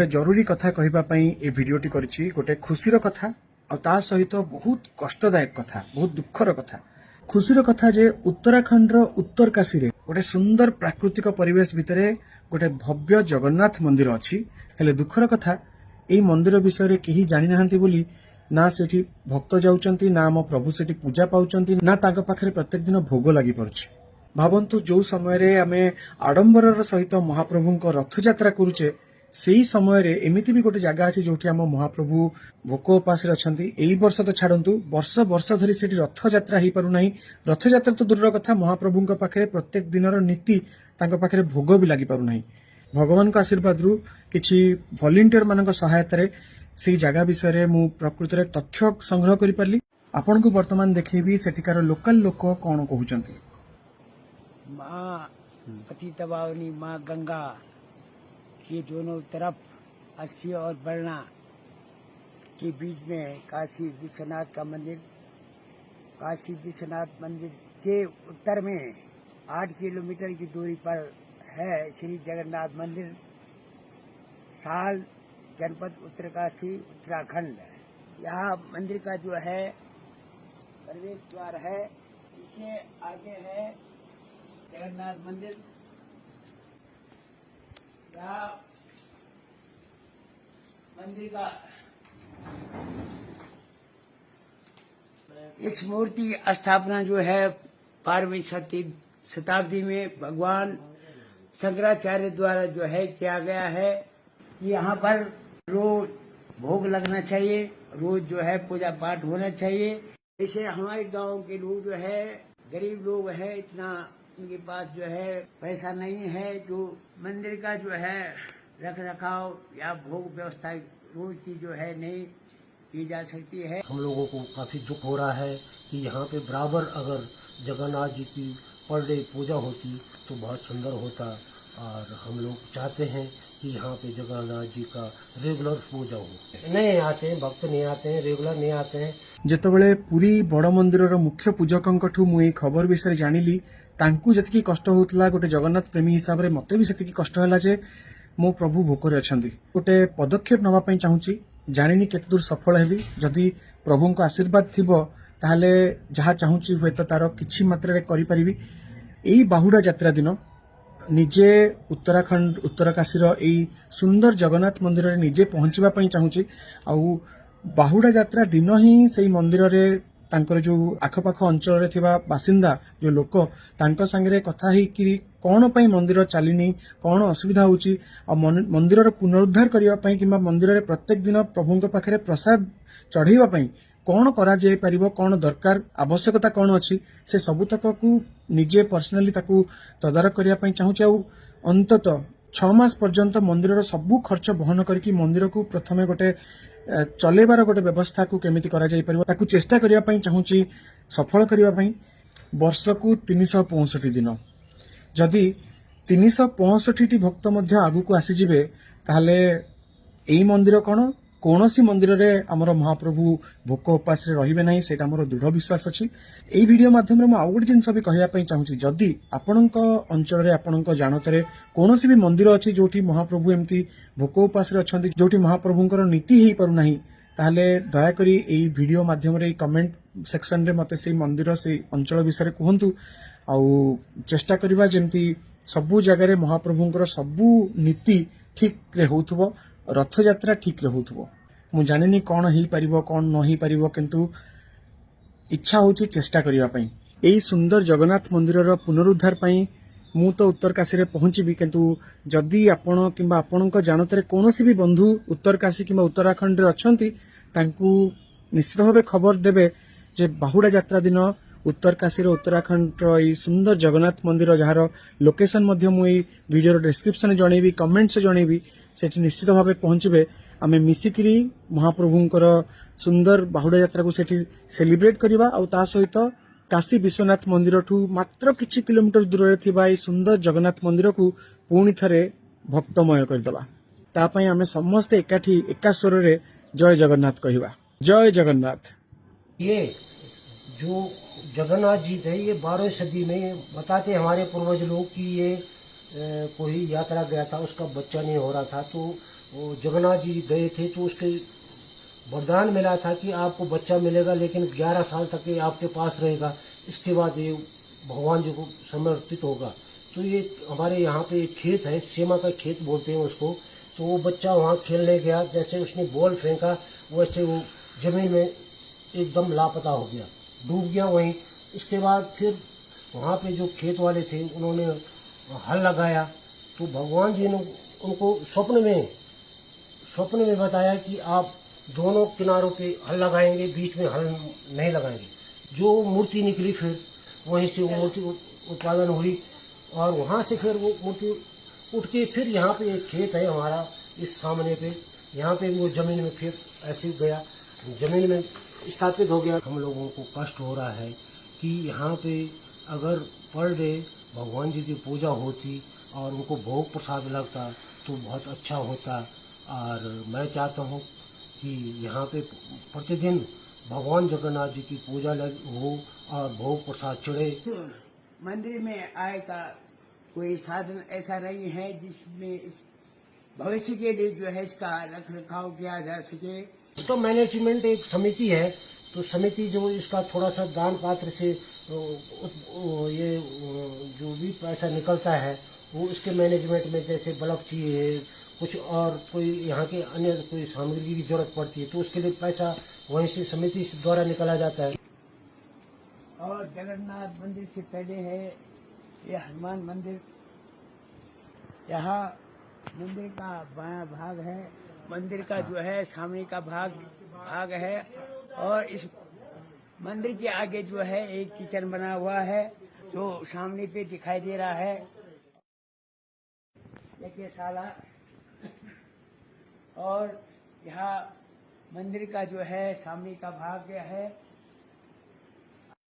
गोटे जरूरी कथा कहबा पई ए भिडियोटी करिछि। गोटे खुशीर कथा और ता सहित बहुत कष्टदायक कथा, बहुत दुखर कथा। खुशीर कथा जे उत्तराखंड रो उत्तरकाशी रे गोटे सुंदर प्राकृतिक परिवेश भितरे गोटे भव्य जगन्नाथ मंदिर अछि। हेले दुखर कथा एई मंदिर विषय रे केही जानि नाहंती बोली ना सेठी भक्त जाउचंती, ना हम प्रभु सेठी पूजा पाउचंती, ना तांका पाखरे प्रत्येक दिन भोग लागि पड़ुछि। भावंतु जो समय रे आमे आडंबर सहित महाप्रभुंको रथ यात्रा करूचे सेही समय रे एमिति भी गोटे जगह अछि जोठी हम महाप्रभु भोक उपास रे अछंती। एई वर्ष तो छाडंतु, वर्ष वर्ष धरी सेठी रथ यात्रा ही पारु नाही। रथ यात्रा तो दूर कथा, महाप्रभुंको पाखरे प्रत्येक दिनर नीति तांका पाखरे भोग भी लागि पारु नाही। भगवान को आशीर्वाद रु किछि वॉलंटियर मानक सहायता रे सेही जगह विषय रे मु प्रकृति रे तथ्य संग्रह करि पारली। आपन को वर्तमान देखैबी सेठिकार लोकल लोक कोन कहउचंती। माँ पतितपावनी माँ गंगा के दोनों तरफ अस्सी और बरना के बीच में काशी विश्वनाथ का मंदिर, काशी विश्वनाथ मंदिर के उत्तर में 8 किलोमीटर की दूरी पर है श्री जगन्नाथ मंदिर, साल जनपद उत्तरकाशी उत्तराखंड। यहाँ मंदिर का जो है प्रवेश द्वार है, इससे आगे है जगन्नाथ मंदिर। यहाँ मंदिर का इस मूर्ति की स्थापना जो है 12वीं शताब्दी में भगवान शंकराचार्य द्वारा जो है किया गया है। यहाँ पर रोज भोग लगना चाहिए, रोज जो है पूजा पाठ होना चाहिए। जैसे हमारे गांव के लोग जो है गरीब लोग है, इतना उनके पास जो है पैसा नहीं है जो मंदिर का जो है रख रखाव या भोग व्यवस्था रोज की जो है नहीं की जा सकती है। हम लोगों को काफ़ी दुख हो रहा है कि यहाँ पे बराबर अगर जगन्नाथ जी की पर डे पूजा होती तो बहुत सुंदर होता, और हम लोग चाहते हैं कि यहाँ पे जगन्नाथ जी का रेगुलर पूजा हो। नहीं आते हैं भक्त, नहीं आते हैं, रेगुलर नहीं आते हैं। जेतेबेले पुरी बड़ मंदिर मुख्य पूजकठू मुझे खबर विषय जानिली, तांकू जतिकी कष्ट होउतला गोटे जगन्नाथ प्रेमी हिसाब रे मते भी सेतिकी कष्ट होला जे मो प्रभु भोकरे अछंती। गोटे पदक्षेप नवा पई चाहूची, जानिनी केते दूर सफल हेबी। जदि प्रभुंको आशीर्वाद थिबो ताहले जहा चाहूची होय तो तार किछि मात्रा रे करि परिबी। एई बाहुडा यात्रा दिन निजे उत्तराखंड उत्तरकाशीर एई सुंदर जगन्नाथ मंदिर रे निजे पहुंचीबा पई चाहूची। आउ बाहुडा यात्रा दिन ही सेई मंदिर रे तांकर जो आखपाख अंचल रे थिबा बासिंदा जो लोक तांको संगे कथा ही कि कौन पई मंदिर चलीनी, कौन असुविधा होची, और मंदिर पुनरुद्धार करबा पई किबा मंदिर रे प्रत्येक दिन प्रभुंक पाखरे प्रसाद चढ़ाइबा पई कौन करा जाय परिबो, कौन दरकार आवश्यकता कौन अछि, से सबु तक को निजे पर्सनली ताकू तदारक करबा पई चाहूची। आ अंतत 6 मास पर्यंत मंदिर सबु खर्च बहन करके मंदिर को प्रथमे गोटे चलेबार गोटे व्यवस्था को केमिति करा जाय परिबो ताकू चेष्टा करबा पई चाहूची, सफल करबा पई। वर्ष को 365 दिन, जदि 365 भक्त मध्य आगु को आसी जिवे ताहले एई मंदिर कोन कोनोसी मंदिर रे हमर महाप्रभु भोक उपास रे रहिबे नाही, सेटा हमर दृढ़ विश्वास अछि। एई वीडियो माध्यम रे म आउट जिंस भी कहया पई चाहूची, जदि आपणक अंचल रे आपणक जानतरे कोनोसी भी मंदिर अछि जोठी महाप्रभु एमती भोक उपास रे अछंती, जोठी महाप्रभुंकर नीति हेई पारु नाही, ताहले दया करी एई वीडियो माध्यम रे कमेंट सेक्शन रे मते सेई मंदिर सेई अंचल विषय रे कहंतु। आउ चेष्टा करिबा जेमती सबु जगह रे महाप्रभुंकर सबु नीति ठीक रे होउथबो, रथ यात्रा ठीक रे होउथबो। मु जानिनी कौन ही परिबो कौन न ही परिबो, किंतु इच्छा होची चेष्टा करिबा पई। एई सुंदर जगन्नाथ मंदिर रो पुनरुद्धार पई मु तो उत्तरकाशी रे पहुंचीबी, किंतु जदि आपण किंबा आपणक जानतरे कोनोसी भी बंधु उत्तरकाशी किंबा उत्तराखंड रे अछंती, तांकू निश्चित भाबे खबर देबे जे बाहुडा यात्रा दिन उत्तरकाशी रो उत्तराखंड रो एई सुंदर जगन्नाथ मंदिर जहार लोकेशन मध्य मु एई वीडियो रो डिस्क्रिप्शन जणेबी, कमेंट से जणेबी, सेठी निश्चित भाबे पहुंचीबे। आमे मिसिकिरी महाप्रभुंकर सुंदर बाहुडा यात्रा को सेठी सेलिब्रेट करिबा। आ ता सहित काशी विश्वनाथ मंदिर ठू मात्र किछि किलोमीटर दूर रे थिबा एई सुंदर जगन्नाथ मंदिर को पुणी थरे भक्तमय करदबा। ता पई आमे समस्त एकाठी एका स्वर रे जय जगन्नाथ कहिबा। जय जगन्नाथ। ये जो जगन्नाथ जी थे ये 12वीं सदी में बताते हमारे पूर्वज लोग कि ये कोई यात्रा गया था, उसका बच्चा नहीं हो रहा था, तो वो जगन्नाथ जी गए थे तो उसके वरदान मिला था कि आपको बच्चा मिलेगा, लेकिन 11 साल तक ये आपके पास रहेगा, इसके बाद ये भगवान जी को समर्पित होगा। तो ये हमारे यहाँ पे एक खेत है, सेमा का खेत बोलते हैं उसको। तो वो बच्चा वहाँ खेलने गया, जैसे उसने बॉल फेंका वैसे वो जमीन में एकदम लापता हो गया, डूब गया वहीं। इसके बाद फिर वहाँ पे जो खेत वाले थे उन्होंने हल लगाया, तो भगवान जी ने उनको स्वप्न में बताया कि आप दोनों किनारों पे हल लगाएंगे, बीच में हल नहीं लगाएंगे। जो मूर्ति निकली फिर वहीं से वो मूर्ति उत्पादन हुई, और वहाँ से फिर वो मूर्ति उठ के फिर यहाँ पे एक खेत है हमारा इस सामने पे, यहाँ पे वो जमीन में फिर ऐसे गया, जमीन में स्थापित हो गया। हम लोगों को कष्ट हो रहा है कि यहाँ पे अगर पर डे भगवान जी की पूजा होती और उनको भोग प्रसाद लगता तो बहुत अच्छा होता। और मैं चाहता हूँ कि यहाँ पे प्रतिदिन भगवान जगन्नाथ जी की पूजा हो और भोग प्रसाद चढ़े। मंदिर में आय का कोई साधन ऐसा नहीं है जिसमें इस भविष्य के लिए जो है इसका रख रखाव किया जा सके। इसका मैनेजमेंट एक समिति है, तो समिति जो इसका थोड़ा सा दान पात्र से ये जो भी पैसा निकलता है वो इसके मैनेजमेंट में, जैसे बल्ब चाहिए कुछ और कोई यहाँ के अन्य कोई सामग्री की जरूरत पड़ती है तो उसके लिए पैसा वहीं से समिति द्वारा निकाला जाता है। और जगन्नाथ मंदिर से पहले है ये हनुमान मंदिर। यहाँ मंदिर का बायां भाग है, मंदिर का जो है सामने का भाग है, और इस मंदिर के आगे जो है एक किचन बना हुआ है जो सामने पे दिखाई दे रहा है, यज्ञशाला। और यहाँ मंदिर का जो है सामने का भाग है